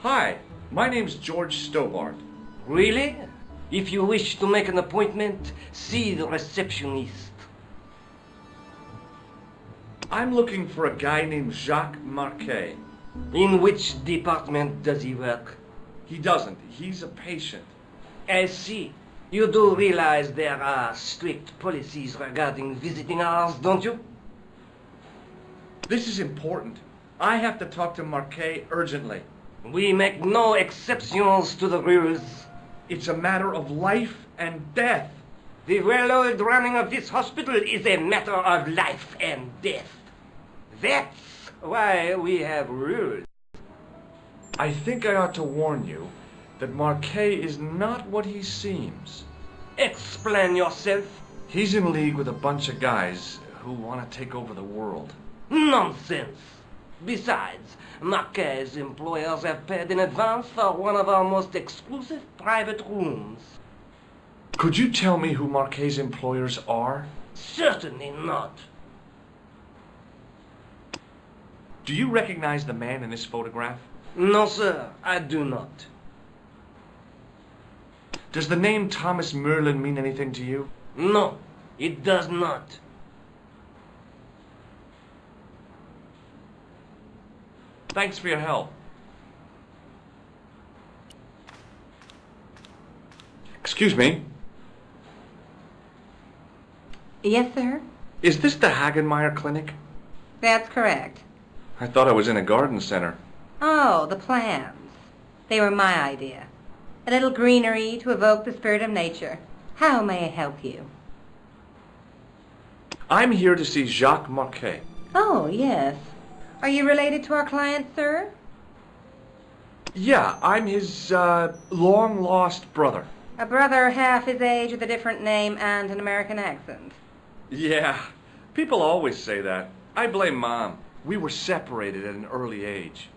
Hi, my name's George Stobart. Really? If you wish to make an appointment, see the receptionist. I'm looking for a guy named Jacques Marquet. In which department does he work? He doesn't. He's a patient. I see. You do realize there are strict policies regarding visiting hours, don't you? This is important. I have to talk to Marquet urgently. We make no exceptions to the rules. It's a matter of life and death. The well-oiled running of this hospital is a matter of life and death. That's why we have rules. I think I ought to warn you that Marquet is not what he seems. Explain yourself. He's in league with a bunch of guys who want to take over the world. Nonsense. Besides, Marquet's employers have paid in advance for one of our most exclusive private rooms. Could you tell me who Marquet's employers are? Certainly not. Do you recognize the man in this photograph? No, sir, I do not. Does the name Thomas Merlin mean anything to you? No, it does not. Thanks for your help. Excuse me. Yes, sir? Is this the Hagenmeyer Clinic? That's correct. I thought I was in a garden center. Oh, the plants. They were my idea. A little greenery to evoke the spirit of nature. How may I help you? I'm here to see Jacques Marquet. Oh, yes. Are you related to our client, sir? Yeah, I'm his, long-lost brother. A brother half his age with a different name and an American accent. Yeah, people always say that. I blame Mom. We were separated at an early age,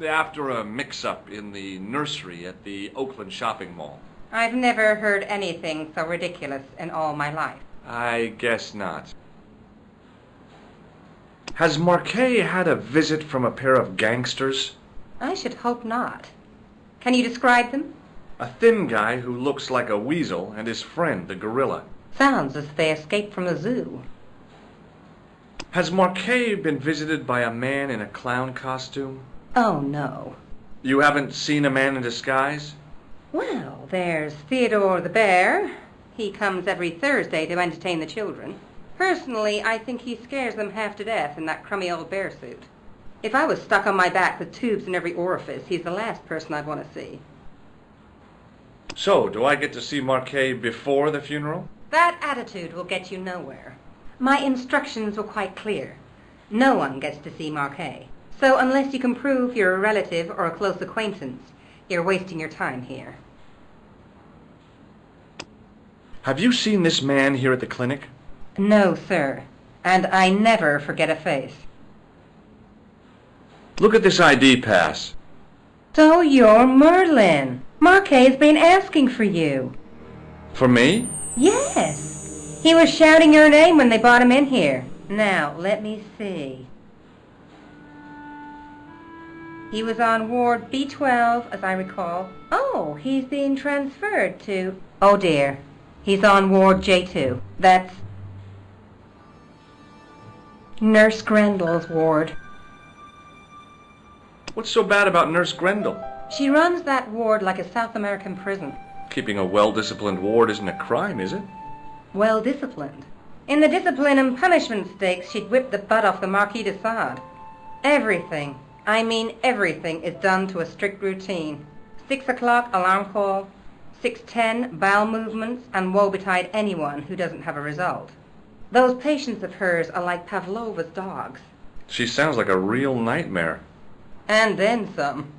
after a mix-up in the nursery at the Oakland shopping mall. I've never heard anything so ridiculous in all my life. I guess not. Has Marquet had a visit from a pair of gangsters? I should hope not. Can you describe them? A thin guy who looks like a weasel and his friend, the gorilla. Sounds as if they escaped from the zoo. Has Marquet been visited by a man in a clown costume? Oh, no. You haven't seen a man in disguise? Well, there's Theodore the bear. He comes every Thursday to entertain the children. Personally, I think he scares them half to death in that crummy old bear suit. If I was stuck on my back with tubes in every orifice, he's the last person I'd want to see. So, do I get to see Marquet before the funeral? That attitude will get you nowhere. My instructions were quite clear. No one gets to see Marquet. So unless you can prove you're a relative or a close acquaintance, you're wasting your time here. Have you seen this man here at the clinic? No, sir. And I never forget a face. Look at this ID pass. So you're Merlin. Marquet's been asking for you. For me? Yes. He was shouting your name when they brought him in here. Now, let me see. He was on Ward B12, as I recall. Oh, he's being transferred to... Oh, dear. He's on Ward J2. That's Nurse Grendel's ward. What's so bad about Nurse Grendel? She runs that ward like a South American prison. Keeping a well-disciplined ward isn't a crime, is it? Well disciplined. In the discipline and punishment stakes, she'd whip the butt off the Marquis de Sade. Everything, I mean everything, is done to a strict routine. 6 o'clock alarm call, 6:10 bowel movements, and woe betide anyone who doesn't have a result. Those patients of hers are like Pavlova's dogs. She sounds like a real nightmare. And then some.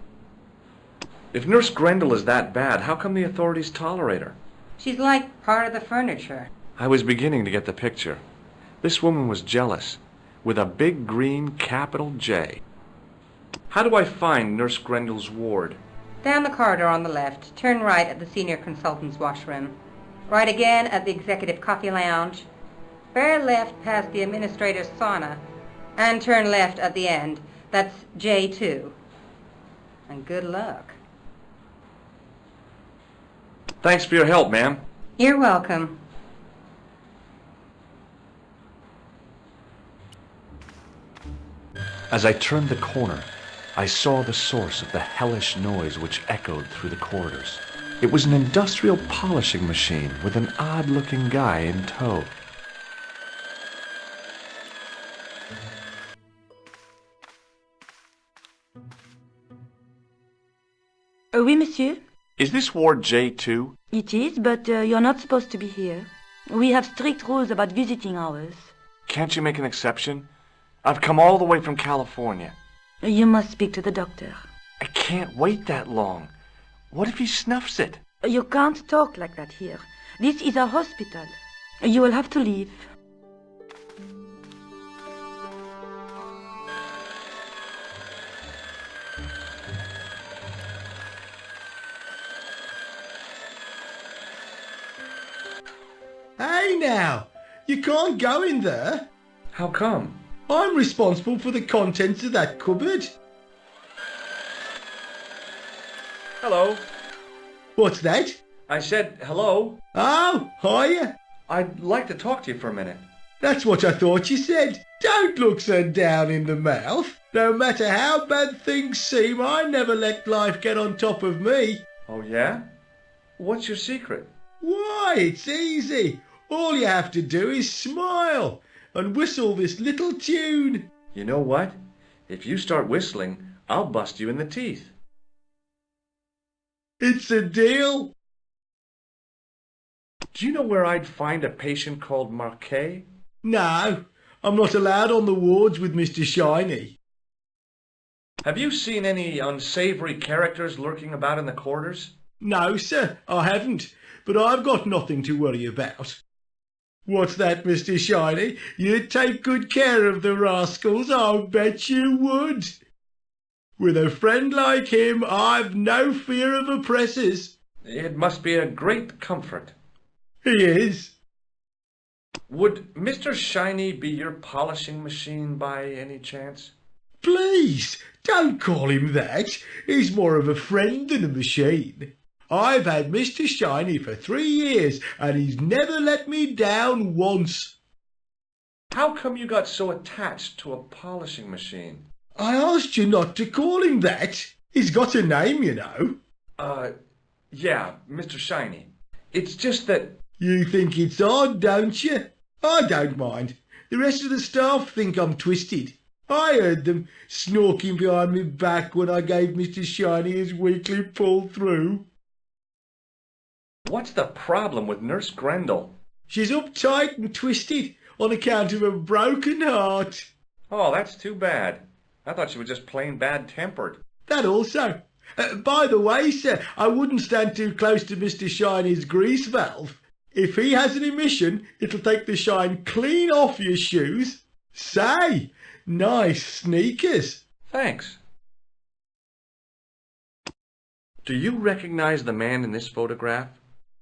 If Nurse Grendel is that bad, how come the authorities tolerate her? She's like part of the furniture. I was beginning to get the picture. This woman was jealous, with a big green capital J. How do I find Nurse Grendel's ward? Down the corridor on the left, turn right at the senior consultant's washroom. Right again at the executive coffee lounge. Bear left past the administrator's sauna, and turn left at the end. That's J2. And good luck. Thanks for your help, ma'am. You're welcome. As I turned the corner, I saw the source of the hellish noise which echoed through the corridors. It was an industrial polishing machine with an odd-looking guy in tow. Oui, monsieur. Is this Ward J2? It is, but you're not supposed to be here. We have strict rules about visiting hours. Can't you make an exception? I've come all the way from California. You must speak to the doctor. I can't wait that long. What if he snuffs it? You can't talk like that here. This is a hospital. You will have to leave. Hey now, you can't go in there. How come? I'm responsible for the contents of that cupboard. Hello. What's that? I said hello. Oh, hiya. I'd like to talk to you for a minute. That's what I thought you said. Don't look so down in the mouth. No matter how bad things seem, I never let life get on top of me. Oh, yeah? What's your secret? Why, it's easy. All you have to do is smile and whistle this little tune. You know what? If you start whistling, I'll bust you in the teeth. It's a deal. Do you know where I'd find a patient called Marquet? No, I'm not allowed on the wards with Mr. Shiny. Have you seen any unsavory characters lurking about in the corridors? No, sir, I haven't, but I've got nothing to worry about. What's that, Mr. Shiny? You'd take good care of the rascals, I'll bet you would. With a friend like him, I've no fear of oppressors. It must be a great comfort. He is. Would Mr. Shiny be your polishing machine by any chance? Please, don't call him that. He's more of a friend than a machine. I've had Mr. Shiny for 3 years, and he's never let me down once. How come you got so attached to a polishing machine? I asked you not to call him that. He's got a name, you know. Yeah, Mr. Shiny. It's just that... You think it's odd, don't you? I don't mind. The rest of the staff think I'm twisted. I heard them snorking behind my back when I gave Mr. Shiny his weekly pull-through. What's the problem with Nurse Grendel? She's uptight and twisted on account of a broken heart. Oh, that's too bad. I thought she was just plain bad-tempered. That also. By the way, sir, I wouldn't stand too close to Mr. Shiny's grease valve. If he has an emission, it'll take the shine clean off your shoes. Say, nice sneakers. Thanks. Do you recognize the man in this photograph?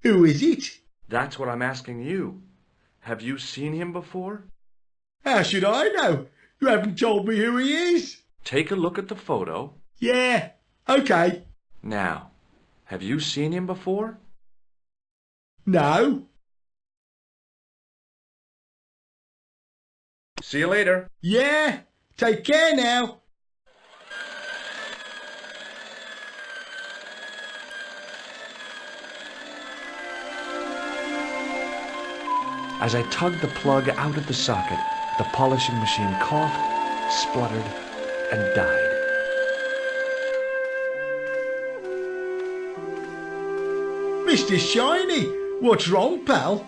Who is it? That's what I'm asking you. Have you seen him before? How should I know? You haven't told me who he is. Take a look at the photo. Yeah, okay. Now, have you seen him before? No. See you later. Yeah, take care now. As I tugged the plug out of the socket, the polishing machine coughed, spluttered, and died. Mr. Shiny, what's wrong, pal?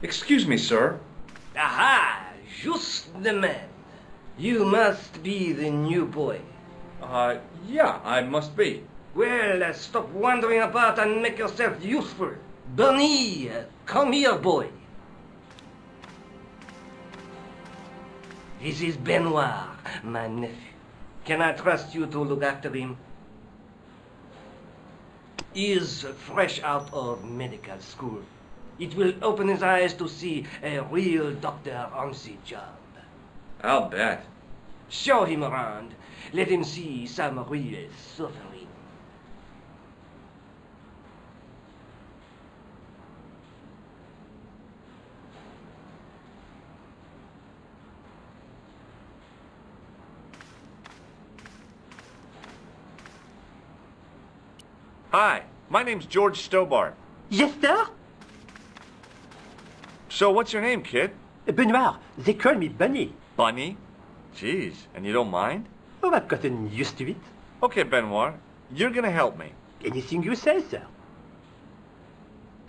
Excuse me, sir. Aha! Just the man. You must be the new boy. Yeah, I must be. Well, stop wandering about and make yourself useful. Bunny, come here, boy. This is Benoit, my nephew. Can I trust you to look after him? He is fresh out of medical school. It will open his eyes to see a real doctor on the job. I'll bet. Show him around. Let him see some real suffering. Hi, my name's George Stobart. Yes, sir? So what's your name, kid? Benoit, they call me Bunny. Bunny? Jeez, and you don't mind? Oh, I've gotten used to it. Okay, Benoit, you're gonna help me. Anything you say, sir.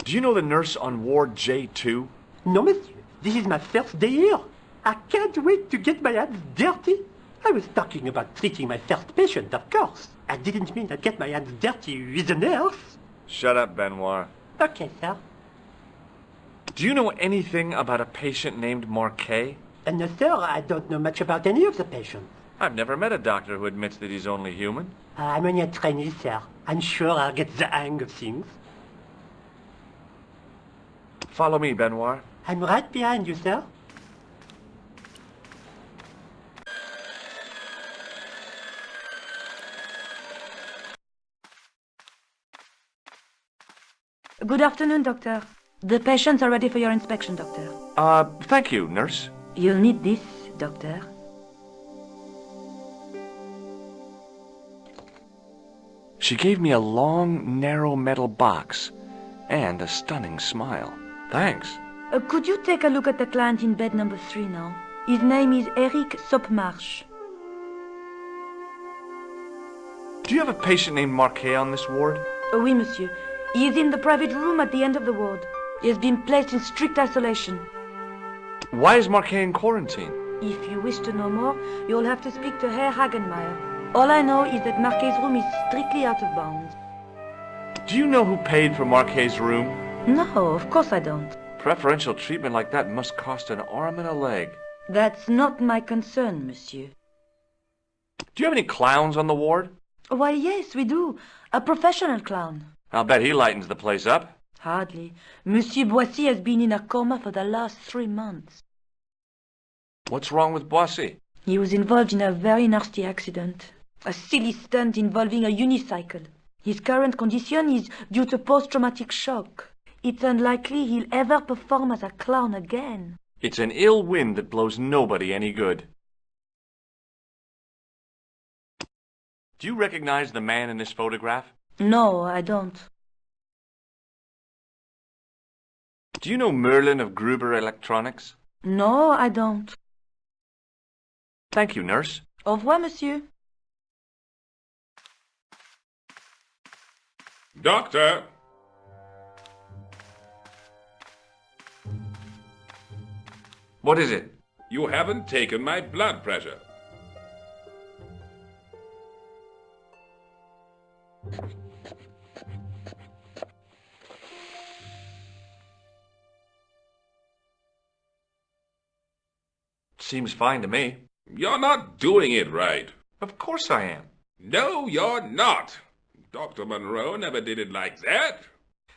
Do you know the nurse on Ward J2? No, monsieur. This is my first day here. I can't wait to get my hands dirty. I was talking about treating my first patient, of course. I didn't mean I'd get my hands dirty with a nurse. Shut up, Benoit. Okay, sir. Do you know anything about a patient named Marquet? No, sir, I don't know much about any of the patients. I've never met a doctor who admits that he's only human. I'm only a trainee, sir. I'm sure I'll get the hang of things. Follow me, Benoit. I'm right behind you, sir. Good afternoon, doctor. The patients are ready for your inspection, doctor. Thank you, nurse. You'll need this, doctor. She gave me a long, narrow metal box and a stunning smile. Thanks. Could you take a look at the client in bed number 3 now? His name is Eric Sopmarsh. Do you have a patient named Marquet on this ward? Oui, monsieur. He is in the private room at the end of the ward. He has been placed in strict isolation. Why is Marquet in quarantine? If you wish to know more, you'll have to speak to Herr Hagenmeyer. All I know is that Marquet's room is strictly out of bounds. Do you know who paid for Marquet's room? No, of course I don't. Preferential treatment like that must cost an arm and a leg. That's not my concern, monsieur. Do you have any clowns on the ward? Why, yes, we do. A professional clown. I'll bet he lightens the place up. Hardly. Monsieur Boissy has been in a coma for the last 3 months. What's wrong with Boissy? He was involved in a very nasty accident. A silly stunt involving a unicycle. His current condition is due to post-traumatic shock. It's unlikely he'll ever perform as a clown again. It's an ill wind that blows nobody any good. Do you recognize the man in this photograph? No, I don't. Do you know Merlin of Gruber Electronics? No, I don't. Thank you, nurse. Au revoir, monsieur. Doctor! What is it? You haven't taken my blood pressure. Seems fine to me. You're not doing it right. Of course I am. No, you're not. Dr. Monroe never did it like that.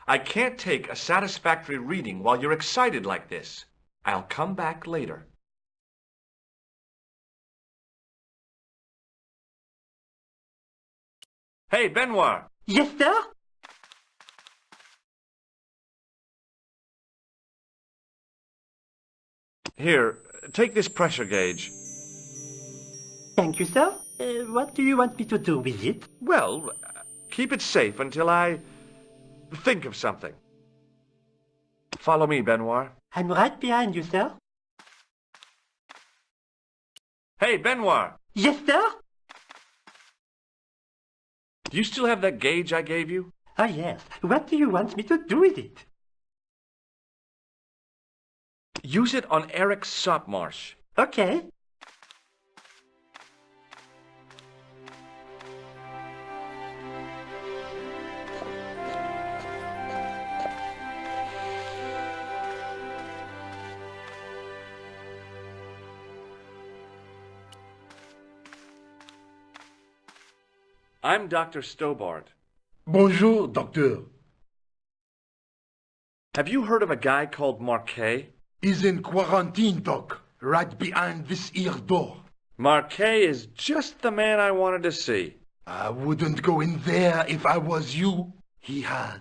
I can't take a satisfactory reading while you're excited like this. I'll come back later. Hey, Benoit! Yes, sir? Here, take this pressure gauge. Thank you, sir. What do you want me to do with it? Well, keep it safe until I think of something. Follow me, Benoit. I'm right behind you, sir. Hey, Benoit! Yes, sir? Do you still have that gauge I gave you? Oh, yes. What do you want me to do with it? Use it on Eric Sopmarsh. Okay. I'm Dr. Stobart. Bonjour, docteur. Have you heard of a guy called Marquet? He's in quarantine, doc, right behind this here door. Marquet is just the man I wanted to see. I wouldn't go in there if I was you. He has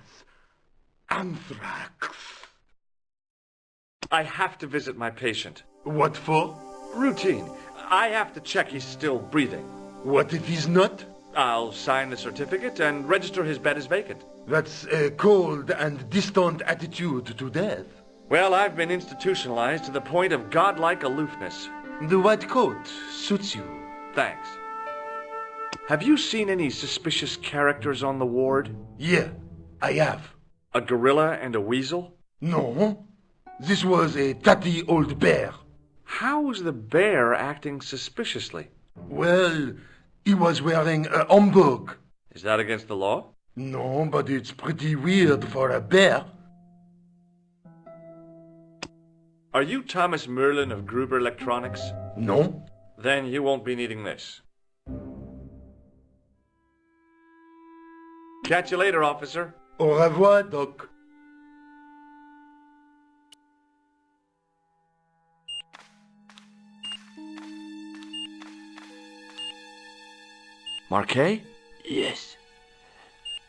anthrax. I have to visit my patient. What for? Routine. I have to check he's still breathing. What if he's not? I'll sign the certificate and register his bed as vacant. That's a cold and distant attitude to death. Well, I've been institutionalized to the point of godlike aloofness. The white coat suits you. Thanks. Have you seen any suspicious characters on the ward? Yeah, I have. A gorilla and a weasel? No, this was a tatty old bear. How is the bear acting suspiciously? Well, he was wearing a homburg. Is that against the law? No, but it's pretty weird for a bear. Are you Thomas Merlin of Gruber Electronics? No? Then you won't be needing this. Catch you later, officer. Au revoir, doc. Marquet? Yes,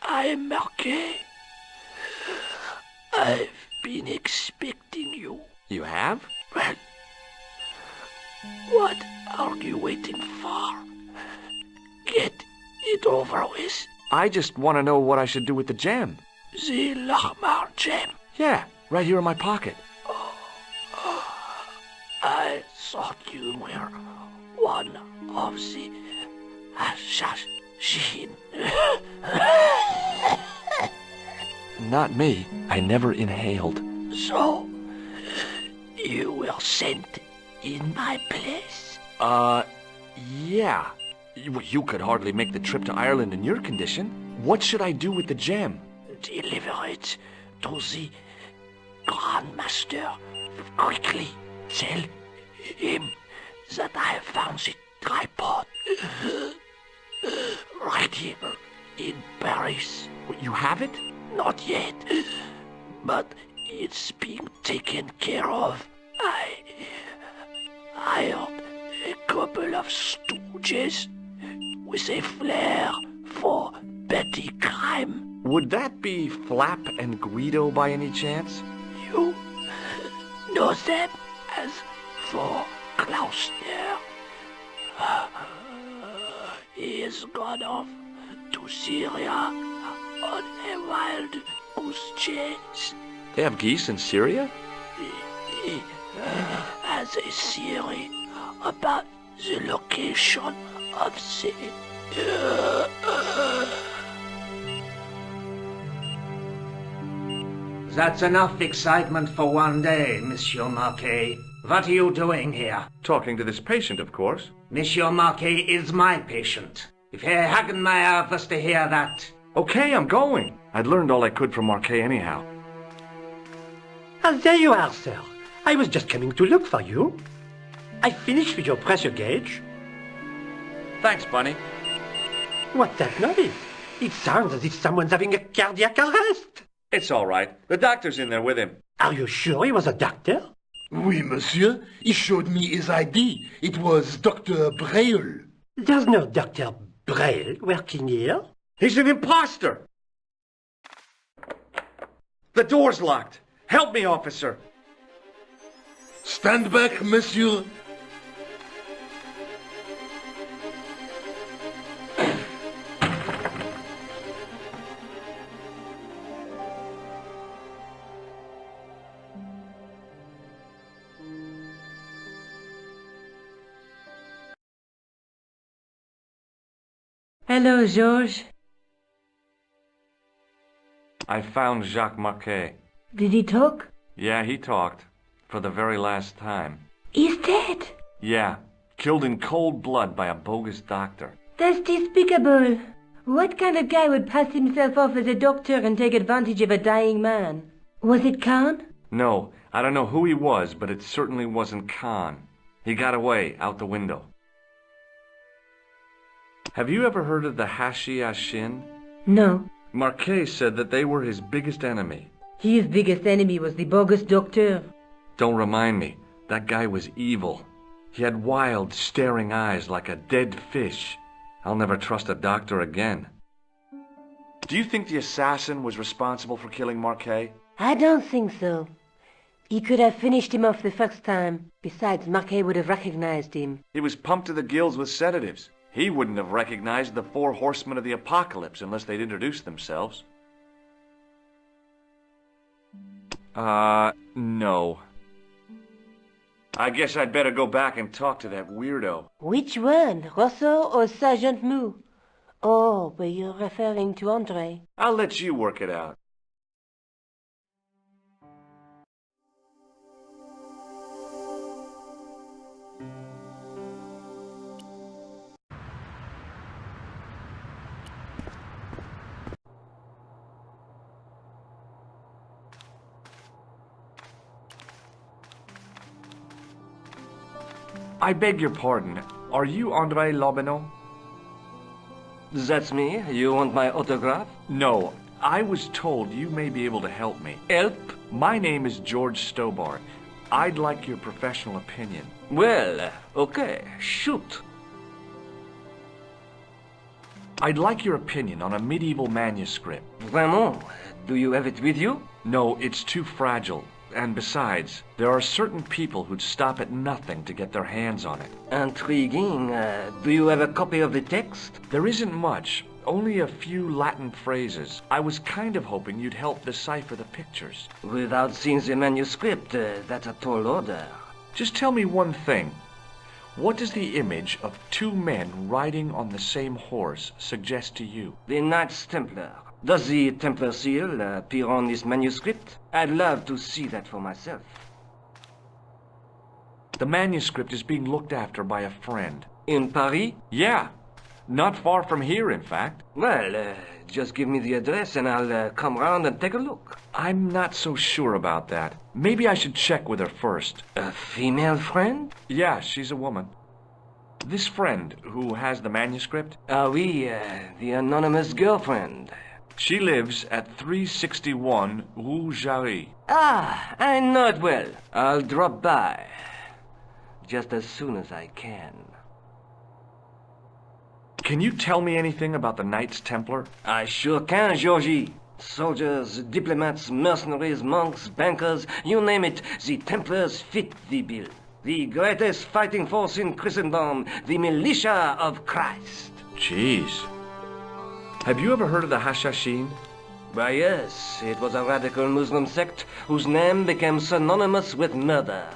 I am Marquet. I've been expecting you. You have? Well, what are you waiting for? Get it over with. I just want to know what I should do with the gem. The Lachmar gem. Yeah, right here in my pocket. I thought you were one of the assassin. Not me. I never inhaled. So, you were sent in my place? Yeah. You could hardly make the trip to Ireland in your condition. What should I do with the gem? Deliver it to the Grand Master. Quickly tell him that I have found the tripod. Right here in Paris. You have it? Not yet, but it's being taken care of. I hired a couple of stooges with a flair for petty crime. Would that be Flap and Guido by any chance? You know them as for Klausner. He has gone off to Syria on a wild goose chase. They have geese in Syria? He has a theory about the location of the... That's enough excitement for one day, Monsieur Marquet. What are you doing here? Talking to this patient, of course. Monsieur Marquet is my patient. If Herr Hagenmeyer was to hear that... Okay, I'm going. I'd learned all I could from Marquet anyhow. Ah, there you are, sir. I was just coming to look for you. I finished with your pressure gauge. Thanks, Bunny. What's that noise? It sounds as if someone's having a cardiac arrest. It's all right. The doctor's in there with him. Are you sure he was a doctor? Oui, monsieur. He showed me his ID. It was Dr. Braille. There's no Dr. Braille working here. He's an imposter! The door's locked. Help me, officer. Stand back, monsieur. Hello, Georges. I found Jacques Marquet. Did he talk? Yeah, he talked. for the very last time. He's dead. Yeah, killed in cold blood by a bogus doctor. That's despicable. What kind of guy would pass himself off as a doctor and take advantage of a dying man? Was it Khan? No, I don't know who he was, but it certainly wasn't Khan. He got away, out the window. Have you ever heard of the Hashishin? No. Marquet said that they were his biggest enemy. His biggest enemy was the bogus doctor. Don't remind me. That guy was evil. He had wild, staring eyes like a dead fish. I'll never trust a doctor again. Do you think the assassin was responsible for killing Marquet? I don't think so. He could have finished him off the first time. Besides, Marquet would have recognized him. He was pumped to the gills with sedatives. He wouldn't have recognized the 4 horsemen of the apocalypse unless they'd introduced themselves. No. I guess I'd better go back and talk to that weirdo. Which one, Rousseau or Sergeant Mou? Oh, but you're referring to André. I'll let you work it out. I beg your pardon. Are you André Lobineau? That's me. You want my autograph? No. I was told you may be able to help me. Help? My name is George Stobart. I'd like your professional opinion. Well, okay. Shoot. I'd like your opinion on a medieval manuscript. Vraiment? Do you have it with you? No, it's too fragile. And besides, there are certain people who'd stop at nothing to get their hands on it. Intriguing. Do you have a copy of the text? There isn't much. Only a few Latin phrases. I was kind of hoping you'd help decipher the pictures. Without seeing the manuscript, that's a tall order. Just tell me one thing. What does the image of 2 men riding on the same horse suggest to you? The Knights Templar. Does the Templar seal appear on this manuscript? I'd love to see that for myself. The manuscript is being looked after by a friend. In Paris? Yeah. Not far from here, in fact. Well, just give me the address and I'll come round and take a look. I'm not so sure about that. Maybe I should check with her first. A female friend? Yeah, she's a woman. This friend who has the manuscript? Oui, the anonymous girlfriend. She lives at 361 Rue Jarry. Ah, I know it well. I'll drop by. Just as soon as I can. Can you tell me anything about the Knights Templar? I sure can, Georgie. Soldiers, diplomats, mercenaries, monks, bankers, you name it, the Templars fit the bill. The greatest fighting force in Christendom, the militia of Christ. Jeez. Have you ever heard of the Hashishin? Why, yes, it was a radical Muslim sect whose name became synonymous with murder.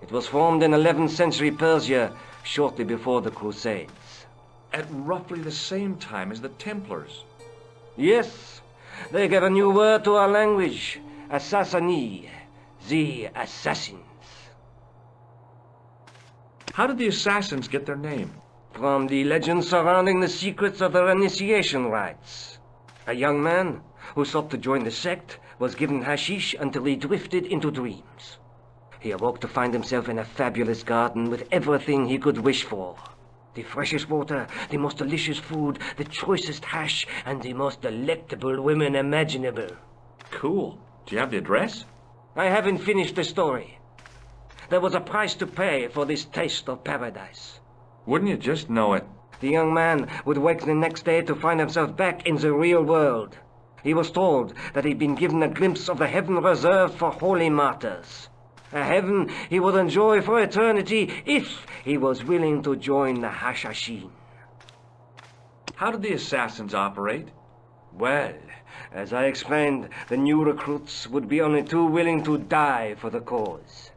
It was formed in 11th century Persia, shortly before the Crusades. At roughly the same time as the Templars. Yes, they gave a new word to our language, Assassini, the assassins. How did the assassins get their name? From the legends surrounding the secrets of their initiation rites. A young man who sought to join the sect was given hashish until he drifted into dreams. He awoke to find himself in a fabulous garden with everything he could wish for. The freshest water, the most delicious food, the choicest hash, and the most delectable women imaginable. Cool. Do you have the address? I haven't finished the story. There was a price to pay for this taste of paradise. Wouldn't you just know it? The young man would wake the next day to find himself back in the real world. He was told that he'd been given a glimpse of the heaven reserved for holy martyrs. A heaven he would enjoy for eternity if he was willing to join the Hashishin. How did the assassins operate? Well, as I explained, the new recruits would be only too willing to die for the cause.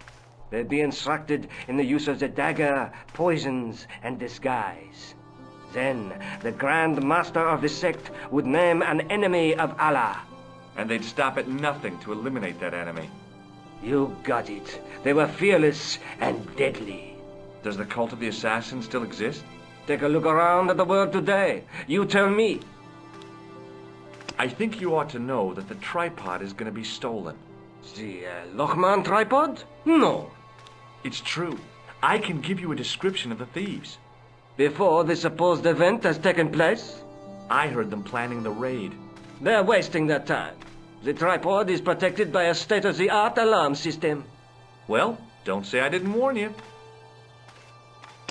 They'd be instructed in the use of the dagger, poisons, and disguise. Then, the Grand Master of the sect would name an enemy of Allah. And they'd stop at nothing to eliminate that enemy. You got it. They were fearless and deadly. Does the cult of the assassin still exist? Take a look around at the world today. You tell me. I think you ought to know that the tripod is going to be stolen. The Lochmann tripod? No. It's true. I can give you a description of the thieves. Before the supposed event has taken place? I heard them planning the raid. They're wasting their time. The tripod is protected by a state-of-the-art alarm system. Well, don't say I didn't warn you.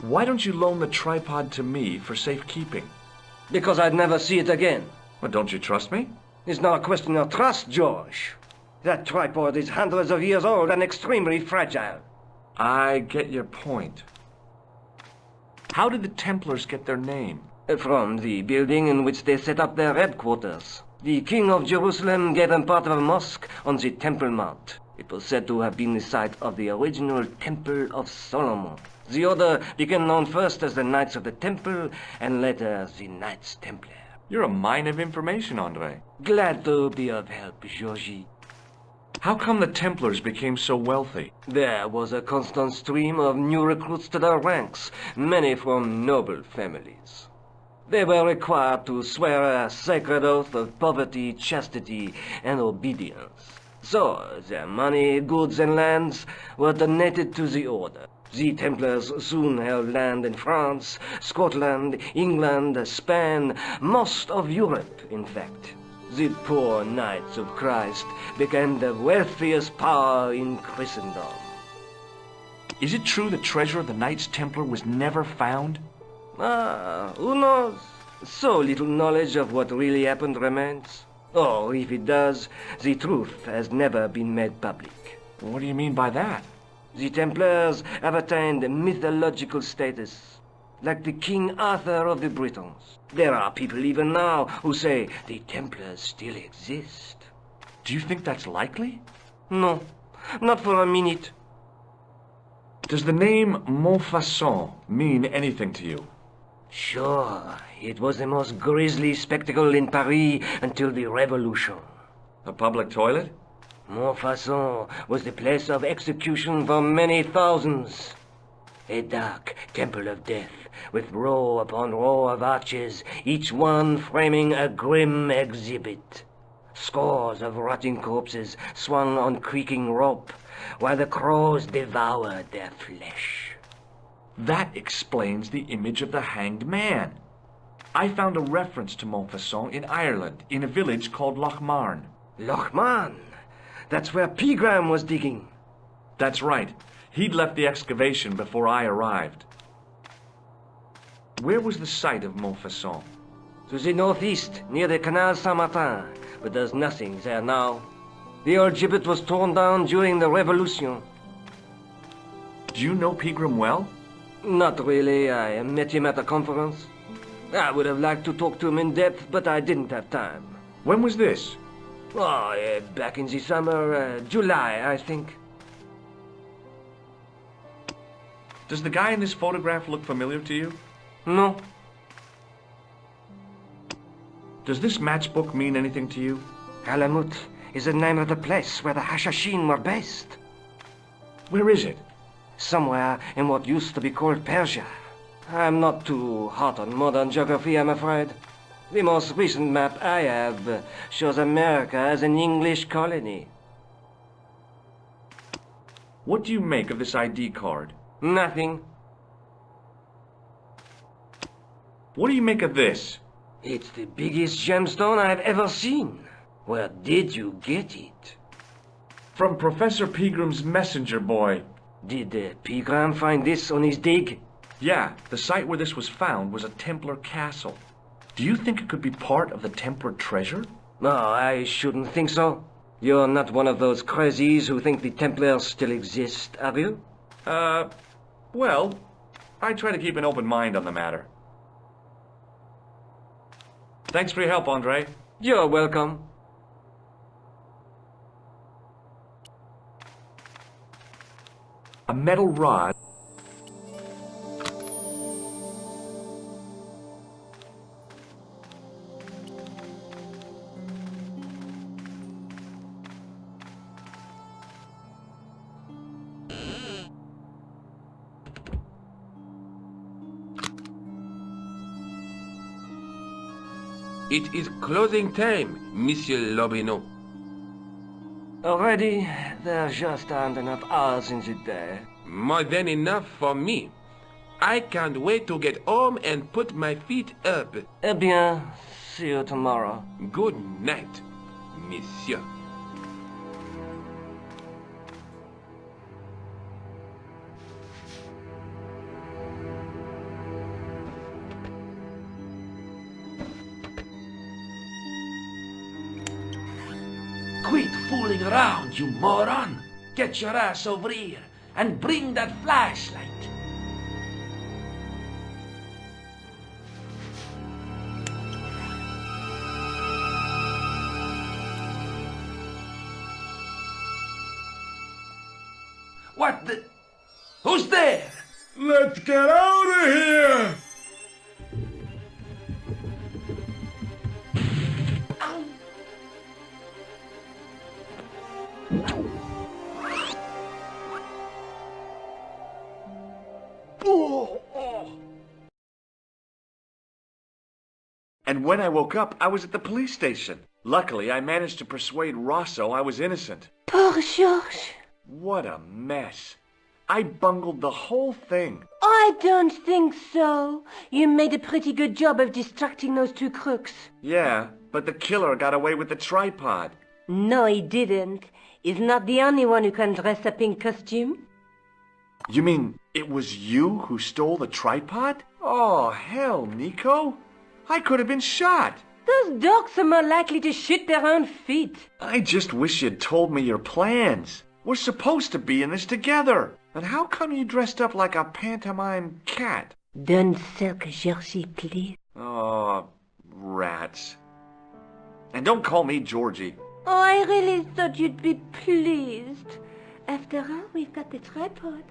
Why don't you loan the tripod to me for safekeeping? Because I'd never see it again. Well, don't you trust me? It's not a question of trust, George. That tripod is hundreds of years old and extremely fragile. I get your point. How did the Templars get their name? From the building in which they set up their headquarters. The King of Jerusalem gave them part of a mosque on the Temple Mount. It was said to have been the site of the original Temple of Solomon. The order became known first as the Knights of the Temple, and later as the Knights Templar. You're a mine of information, Andre. Glad to be of help, Georgie. How come the Templars became so wealthy? There was a constant stream of new recruits to their ranks, many from noble families. They were required to swear a sacred oath of poverty, chastity, and obedience. So, their money, goods, and lands were donated to the order. The Templars soon held land in France, Scotland, England, Spain, most of Europe, in fact. The poor Knights of Christ became the wealthiest power in Christendom. Is it true the treasure of the Knights Templar was never found? Who knows? So little knowledge of what really happened remains. Or, if it does, the truth has never been made public. What do you mean by that? The Templars have attained mythological status, like the King Arthur of the Britons. There are people even now who say the Templars still exist. Do you think that's likely? No, not for a minute. Does the name Montfaucon mean anything to you? Sure, it was the most grisly spectacle in Paris until the Revolution. A public toilet? Montfaucon was the place of execution for many thousands. A dark temple of death, with row upon row of arches, each one framing a grim exhibit. Scores of rotting corpses swung on creaking rope, while the crows devoured their flesh. That explains the image of the hanged man. I found a reference to Montfaucon in Ireland, in a village called Lochmarn. Lochmarn? That's where Pegram was digging. That's right. He'd left the excavation before I arrived. Where was the site of Montfaucon? To the northeast, near the Canal Saint-Martin, but there's nothing there now. The old gibbet was torn down during the Revolution. Do you know Pegram well? Not really. I met him at a conference. I would have liked to talk to him in depth, but I didn't have time. When was this? Oh, back in the summer, July, I think. Does the guy in this photograph look familiar to you? No. Does this matchbook mean anything to you? Alamut is the name of the place where the Hashashin were based. Where is it? Somewhere in what used to be called Persia. I'm not too hot on modern geography, I'm afraid. The most recent map I have shows America as an English colony. What do you make of this ID card? Nothing. What do you make of this? It's the biggest gemstone I've ever seen. Where did you get it? From Professor Pegram's messenger boy. Did Pegram find this on his dig? Yeah, the site where this was found was a Templar castle. Do you think it could be part of the Templar treasure? No, I shouldn't think so. You're not one of those crazies who think the Templars still exist, are you? Well, I try to keep an open mind on the matter. Thanks for your help, Andre. You're welcome. A metal rod. It is closing time, Monsieur Lobineau. Already, there just aren't enough hours in the day. More than enough for me. I can't wait to get home and put my feet up. Eh bien, see you tomorrow. Good night, Monsieur. Quit fooling around, you moron! Get your ass over here and bring that flashlight. What the... Who's there? Let's get out of here! And when I woke up, I was at the police station. Luckily, I managed to persuade Rosso I was innocent. Poor Georges. What a mess. I bungled the whole thing. I don't think so. You made a pretty good job of distracting those two crooks. Yeah, but the killer got away with the tripod. No, he didn't. He's not the only one who can dress up in costume. You mean it was you who stole the tripod? Oh, hell, Nico. I could have been shot. Those dogs are more likely to shoot their own feet. I just wish you'd told me your plans. We're supposed to be in this together. And how come you dressed up like a pantomime cat? Don't sulk, Georgie, please. Oh, rats. And don't call me Georgie. Oh, I really thought you'd be pleased. After all, we've got the tripod.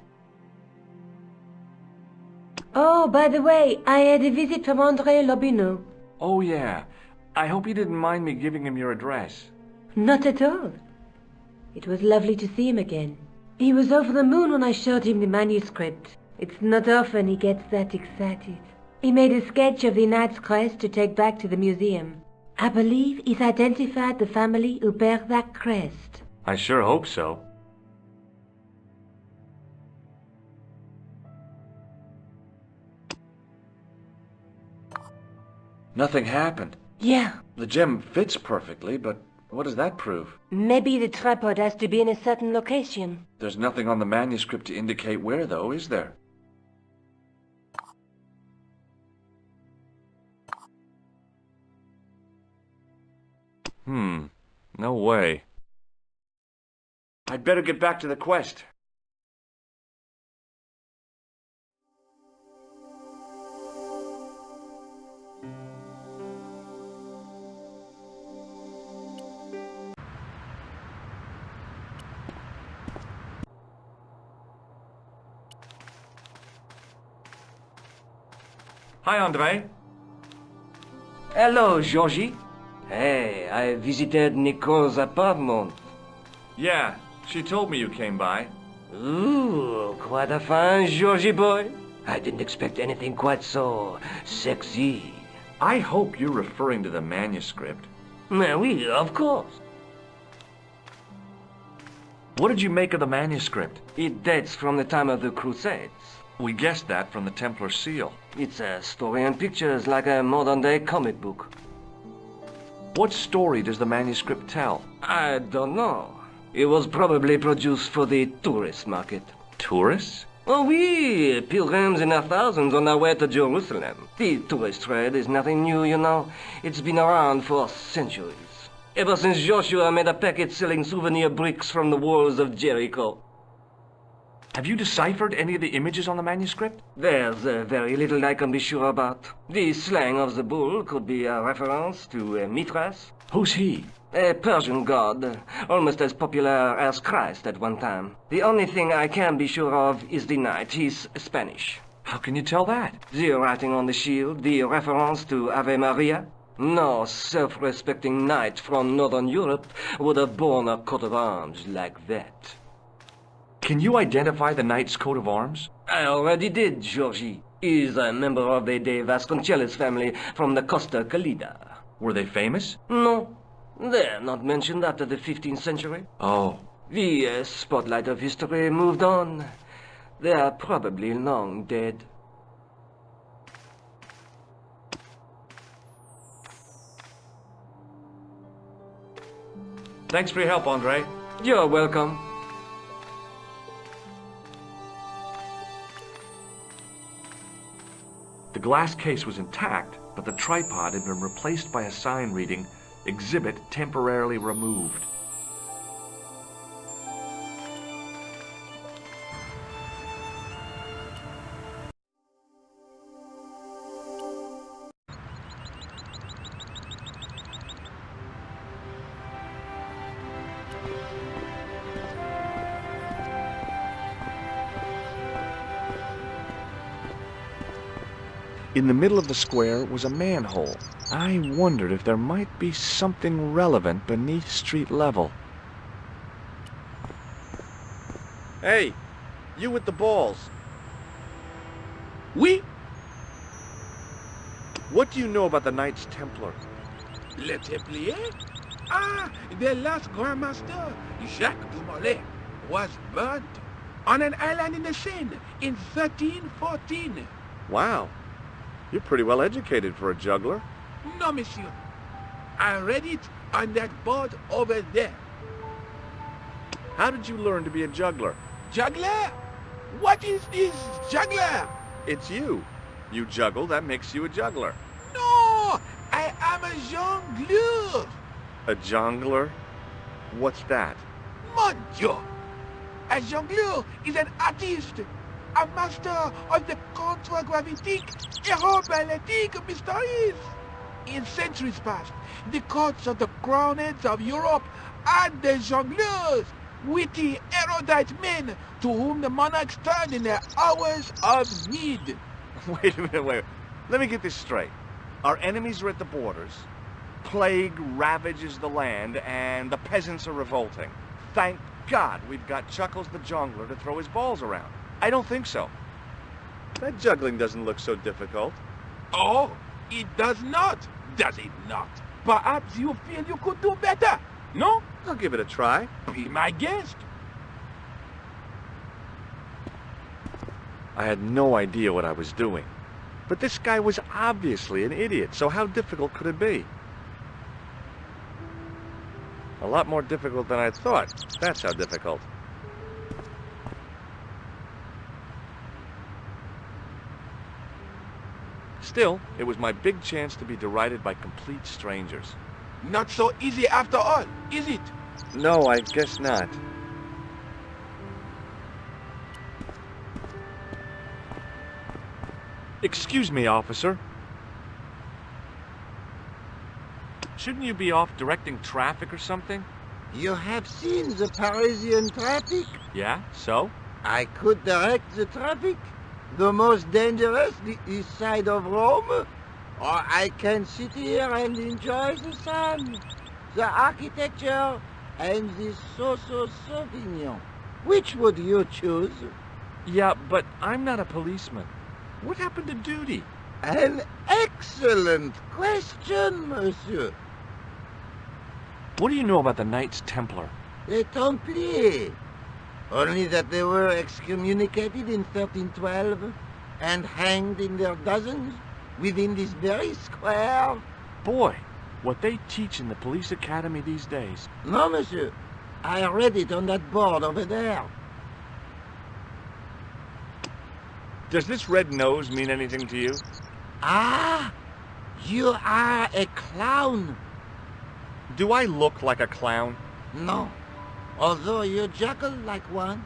Oh, by the way, I had a visit from André Lobineau. Oh, yeah. I hope you didn't mind me giving him your address. Not at all. It was lovely to see him again. He was over the moon when I showed him the manuscript. It's not often he gets that excited. He made a sketch of the knight's crest to take back to the museum. I believe he's identified the family who bear that crest. I sure hope so. Nothing happened. Yeah. The gem fits perfectly, but what does that prove? Maybe the tripod has to be in a certain location. There's nothing on the manuscript to indicate where, though, is there? No way. I'd better get back to the quest. Hi, André. Hello, Georgie. Hey, I visited Nicole's apartment. Yeah, she told me you came by. Ooh, quite a fine Georgie boy. I didn't expect anything quite so sexy. I hope you're referring to the manuscript. Oui, of course. What did you make of the manuscript? It dates from the time of the Crusades. We guessed that from the Templar seal. It's a story and pictures like a modern-day comic book. What story does the manuscript tell? I don't know. It was probably produced for the tourist market. Tourists? Oh, oui, pilgrims in their thousands on their way to Jerusalem. The tourist trade is nothing new, you know. It's been around for centuries. Ever since Joshua made a packet selling souvenir bricks from the walls of Jericho. Have you deciphered any of the images on the manuscript? There's very little I can be sure about. The slang of the bull could be a reference to Mithras. Who's he? A Persian god, almost as popular as Christ at one time. The only thing I can be sure of is the knight. He's Spanish. How can you tell that? The writing on the shield, the reference to Ave Maria. No self-respecting knight from Northern Europe would have borne a coat of arms like that. Can you identify the knight's coat of arms? I already did, Georgie. He's a member of the De Vasconcelos family from the Costa Calida. Were they famous? No, they're not mentioned after the 15th century. Oh. The spotlight of history moved on. They are probably long dead. Thanks for your help, Andre. You're welcome. The glass case was intact, but the tripod had been replaced by a sign reading, "Exhibit temporarily removed." In the middle of the square was a manhole. I wondered if there might be something relevant beneath street level. Hey, you with the balls. Oui, What do you know about the Knights Templar? le Templiers? Ah, the last Grand Master, Jacques du Molay, was burnt on an island in the Seine in 1314. Wow, you're pretty well educated for a juggler. No, monsieur. I read it on that board over there. How did you learn to be a juggler? Juggler? What is this juggler? It's you. You juggle, that makes you a juggler. No, I am a jongleur. A jongler? What's that? Mon Dieu! A jongleur is an artist, a master of the contragravitic aeroballetic mysteries. In centuries past, the courts of the crowned heads of Europe had the jongleurs, witty, erudite men to whom the monarchs turned in their hours of need. Wait a minute, wait. Let me get this straight. Our enemies are at the borders. Plague ravages the land, and the peasants are revolting. Thank God we've got Chuckles the Jongler to throw his balls around. I don't think so. That juggling doesn't look so difficult. Oh, it does not, does it not? Perhaps you feel you could do better, no? I'll give it a try. Be my guest. I had no idea what I was doing. But this guy was obviously an idiot, so how difficult could it be? A lot more difficult than I thought. That's how difficult. Still, it was my big chance to be derided by complete strangers. Not so easy after all, is it? No, I guess not. Excuse me, officer. Shouldn't you be off directing traffic or something? You have seen the Parisian traffic? Yeah, so? I could direct the traffic. The most dangerous, the east side of Rome. Or I can sit here and enjoy the sun, the architecture, and the Sauvignon. Which would you choose? Yeah, but I'm not a policeman. What happened to duty? An excellent question, monsieur. What do you know about the Knights Templar? Les Templiers. Only that they were excommunicated in 1312 and hanged in their dozens within this very square. Boy, what they teach in the police academy these days. No, monsieur. I read it on that board over there. Does this red nose mean anything to you? Ah, you are a clown. Do I look like a clown? No, although you juggle like one.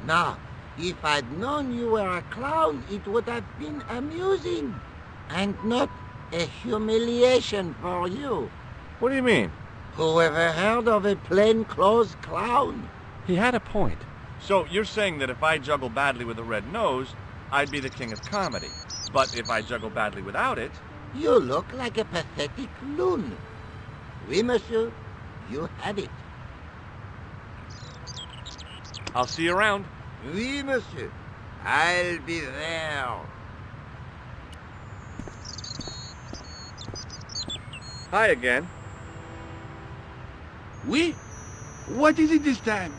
Now, if I'd known you were a clown, it would have been amusing and not a humiliation for you. What do you mean? Who ever heard of a plainclothes clown? He had a point. So you're saying that if I juggle badly with a red nose, I'd be the king of comedy. But if I juggle badly without it... You look like a pathetic loon. Oui, monsieur, you have it. I'll see you around. Oui, monsieur. I'll be there. Hi again. Oui? What is it this time?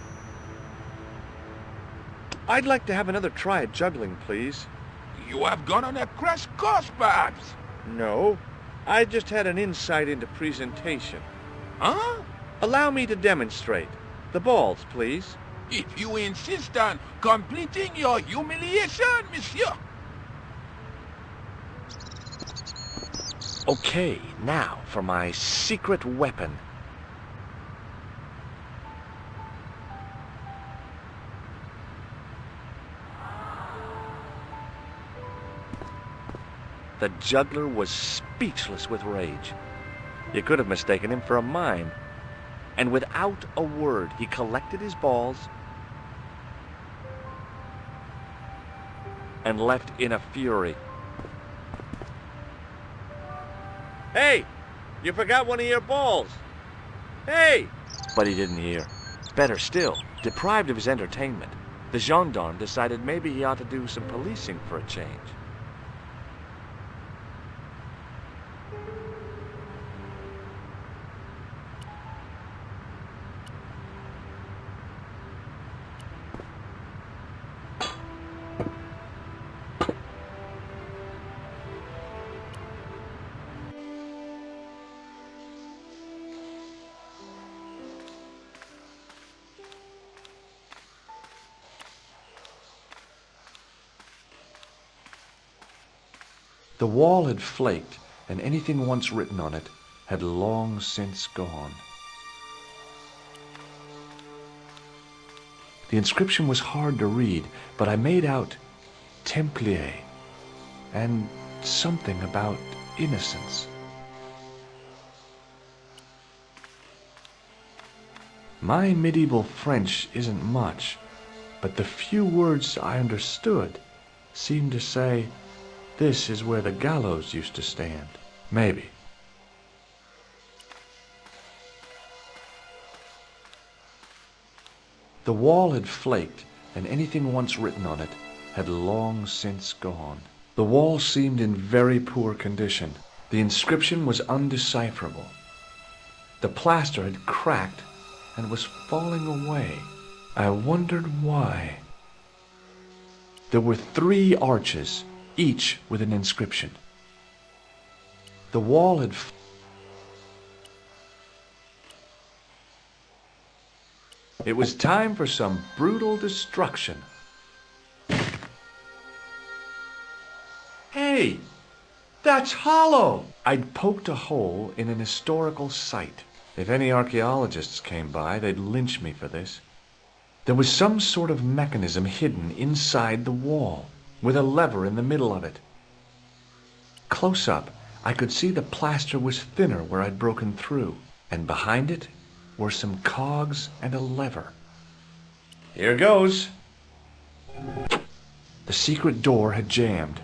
I'd like to have another try at juggling, please. You have gone on a crash course, perhaps? No, I just had an insight into presentation. Huh? Allow me to demonstrate. The balls, please. If you insist on completing your humiliation, monsieur. Okay, now for my secret weapon. The juggler was speechless with rage. You could have mistaken him for a mime. And without a word, he collected his balls and left in a fury. Hey! You forgot one of your balls! Hey! But he didn't hear. Better still, deprived of his entertainment, the gendarme decided maybe he ought to do some policing for a change. The wall had flaked, and anything once written on it had long since gone. The inscription was hard to read, but I made out Templier and something about innocence. My medieval French isn't much, but the few words I understood seemed to say, "This is where the gallows used to stand." Maybe. The wall had flaked, and anything once written on it had long since gone. The wall seemed in very poor condition. The inscription was undecipherable. The plaster had cracked and was falling away. I wondered why. There were 3 arches, each with an inscription. The wall had It was time for some brutal destruction. Hey, that's hollow! I'd poked a hole in an historical site. If any archaeologists came by, they'd lynch me for this. There was some sort of mechanism hidden inside the wall, with a lever in the middle of it. Close up, I could see the plaster was thinner where I'd broken through, and behind it were some cogs and a lever. Here goes. The secret door had jammed.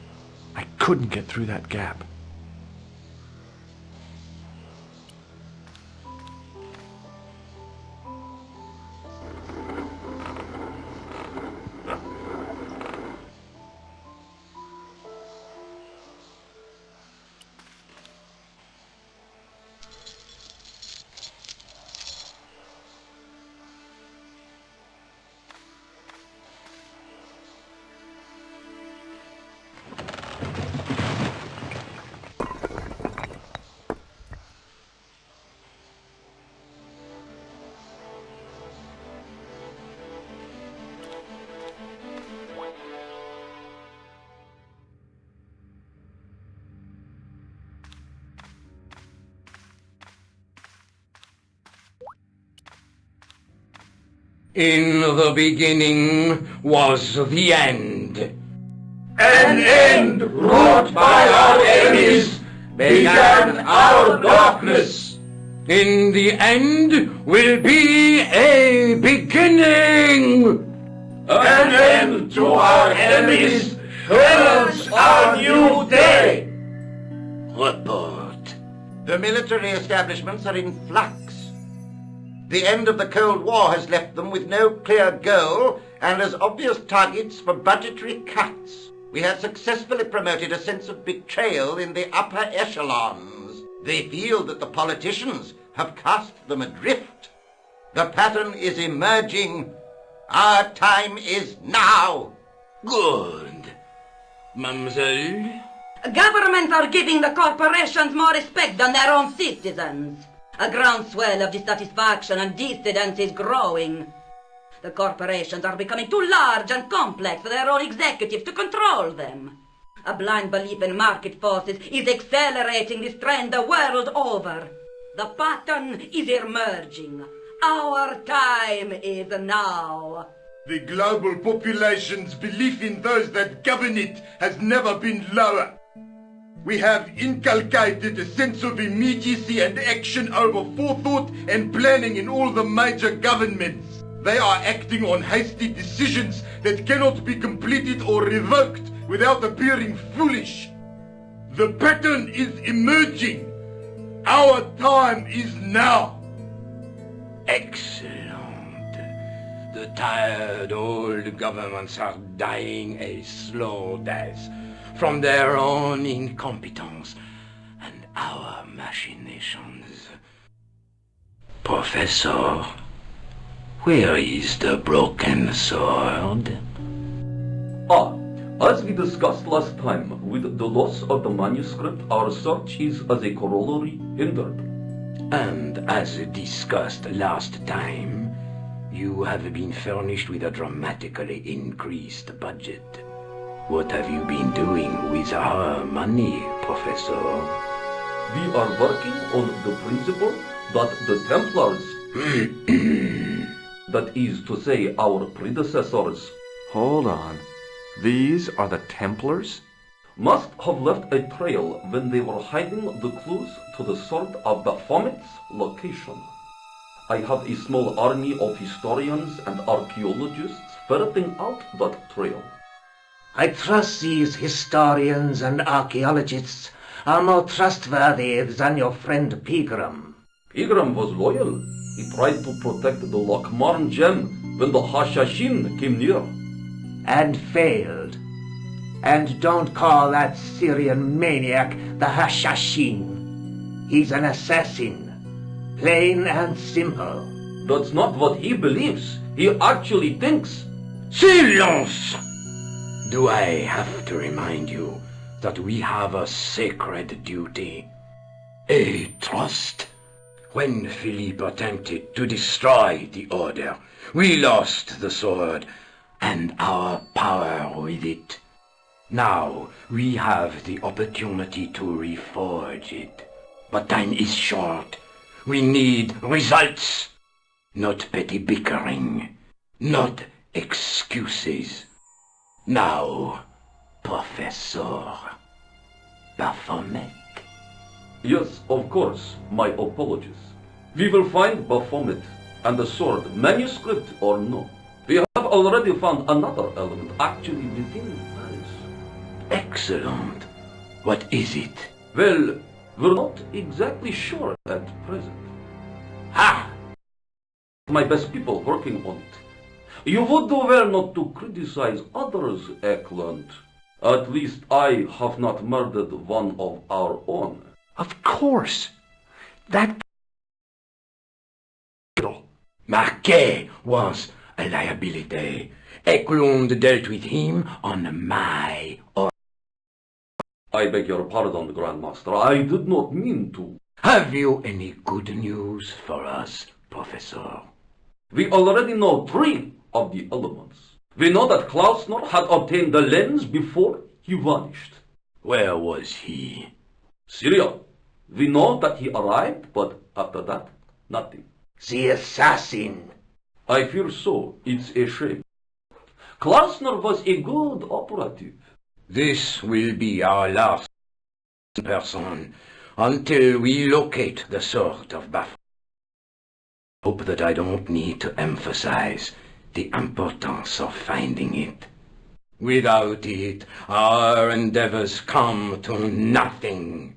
I couldn't get through that gap. In the beginning was the end. An end wrought by our enemies began our darkness. In the end will be a beginning. An end to our enemies heralds our new day. Report. The military establishments are in flux. The end of the Cold War has left them with no clear goal and as obvious targets for budgetary cuts. We have successfully promoted a sense of betrayal in the upper echelons. They feel that the politicians have cast them adrift. The pattern is emerging. Our time is now. Good. Mademoiselle? Governments are giving the corporations more respect than their own citizens. A groundswell of dissatisfaction and dissidence is growing. The corporations are becoming too large and complex for their own executives to control them. A blind belief in market forces is accelerating this trend the world over. The pattern is emerging. Our time is now. The global population's belief in those that govern it has never been lower. We have inculcated a sense of immediacy and action over forethought and planning in all the major governments. They are acting on hasty decisions that cannot be completed or revoked without appearing foolish. The pattern is emerging. Our time is now. Excellent. The tired old governments are dying a slow death from their own incompetence and our machinations. Professor, where is the broken sword? As we discussed last time, with the loss of the manuscript, our search is as a corollary hindered. And as discussed last time, you have been furnished with a dramatically increased budget. What have you been doing with our money, Professor? We are working on the principle that the Templars, that is to say our predecessors, Hold on. These are the Templars? must have left a trail when they were hiding the clues to the sword of Baphomet's location. I have a small army of historians and archaeologists ferreting out that trail. I trust these historians and archaeologists are more trustworthy than your friend Pegram. Pegram was loyal. He tried to protect the Lochmarn gem when the Hashashin came near. And failed. And don't call that Syrian maniac the Hashashin. He's an assassin. Plain and simple. That's not what he believes. He actually thinks. Silence! Do I have to remind you that we have a sacred duty? A trust? When Philippe attempted to destroy the order, we lost the sword and our power with it. Now we have the opportunity to reforge it. But time is short. We need results, not petty bickering, not excuses. Now, Professor Baphomet. Yes, of course, my apologies. We will find Baphomet and the sword, manuscript or no. We have already found another element actually within Paris. Excellent. What is it? Well, we're not exactly sure at present. Ha! My best people working on it. You would do well not to criticize others, Eklund. At least I have not murdered one of our own. Of course. That Marquet was a liability. Eklund dealt with him on my order. I beg your pardon, Grandmaster. I did not mean to. Have you any good news for us, Professor? We already know 3 of the elements. We know that Klausner had obtained the lens before he vanished. Where was he? Syria. We know that he arrived, but after that, nothing. The assassin. I fear so. It's a shame. Klausner was a good operative. This will be our last person until we locate the sword of Baphomet. Hope that I don't need to emphasize the importance of finding it. Without it, our endeavors come to nothing.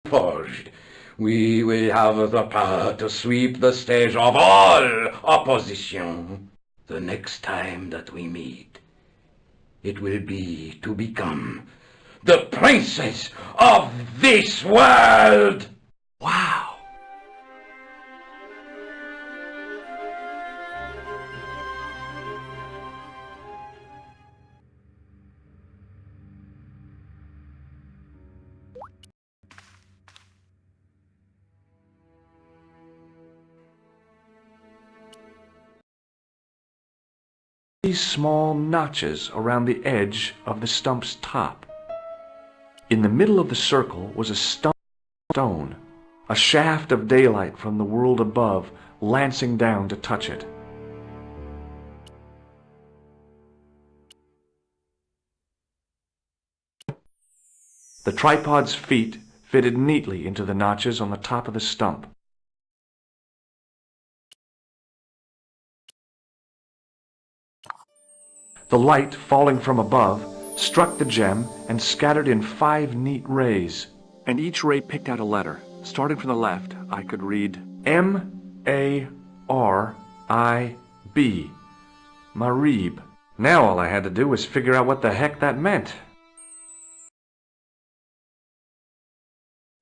Forged, we will have the power to sweep the stage of all opposition. The next time that we meet, it will be to become the princess of this world! Wow. These small notches around the edge of the stump's top. In the middle of the circle was a stone, a shaft of daylight from the world above lancing down to touch it. The tripod's feet fitted neatly into the notches on the top of the stump. The light falling from above struck the gem and scattered in 5 neat rays, and each ray picked out a letter. Starting from the left, I could read M-A-R-I-B, Marib. Now all I had to do was figure out what the heck that meant.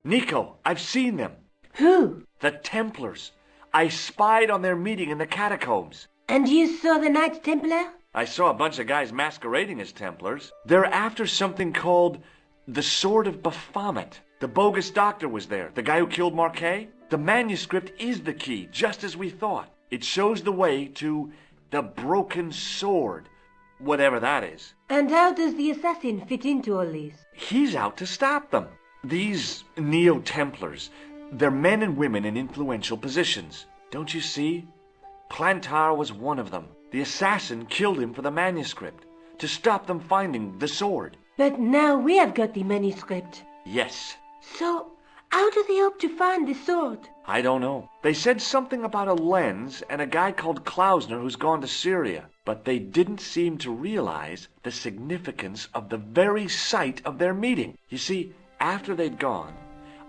Nico, I've seen them. Who? The Templars. I spied on their meeting in the catacombs. And you saw the Knights Templar? I saw a bunch of guys masquerading as Templars. They're after something called the Sword of Baphomet. The bogus doctor was there, the guy who killed Marquet. The manuscript is the key, just as we thought. It shows the way to the broken sword, whatever that is. And how does the assassin fit into all this? He's out to stop them. These Neo-Templars, they're men and women in influential positions. Don't you see? Plantar was one of them. The assassin killed him for the manuscript, to stop them finding the sword. But now we have got the manuscript. Yes. So, how do they hope to find the sword? I don't know. They said something about a lens and a guy called Klausner who's gone to Syria, but they didn't seem to realize the significance of the very site of their meeting. You see, after they'd gone,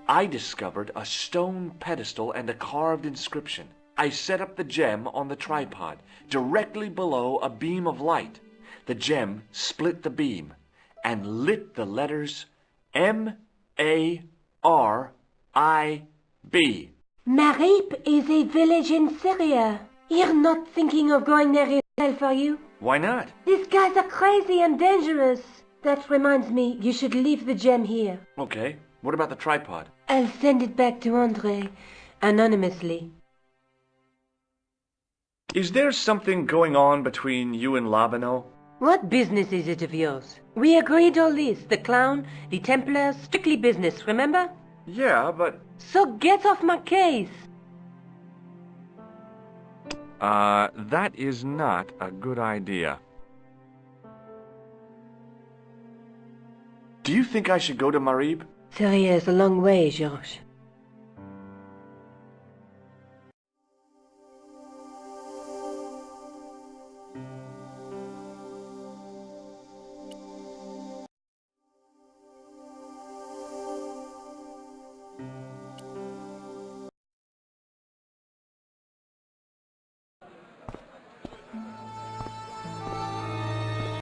I discovered a stone pedestal and a carved inscription. I set up the gem on the tripod, directly below a beam of light. The gem split the beam and lit the letters M-A-R-I-B. Marib is a village in Syria. You're not thinking of going there yourself, are you? Why not? These guys are crazy and dangerous. That reminds me, you should leave the gem here. Okay. What about the tripod? I'll send it back to André, anonymously. Is there something going on between you and Labano? What business is it of yours? We agreed all this, the clown, the Templars, strictly business, remember? Yeah, but... So get off my case! That is not a good idea. Do you think I should go to Marib? Syria is a long way, Georges.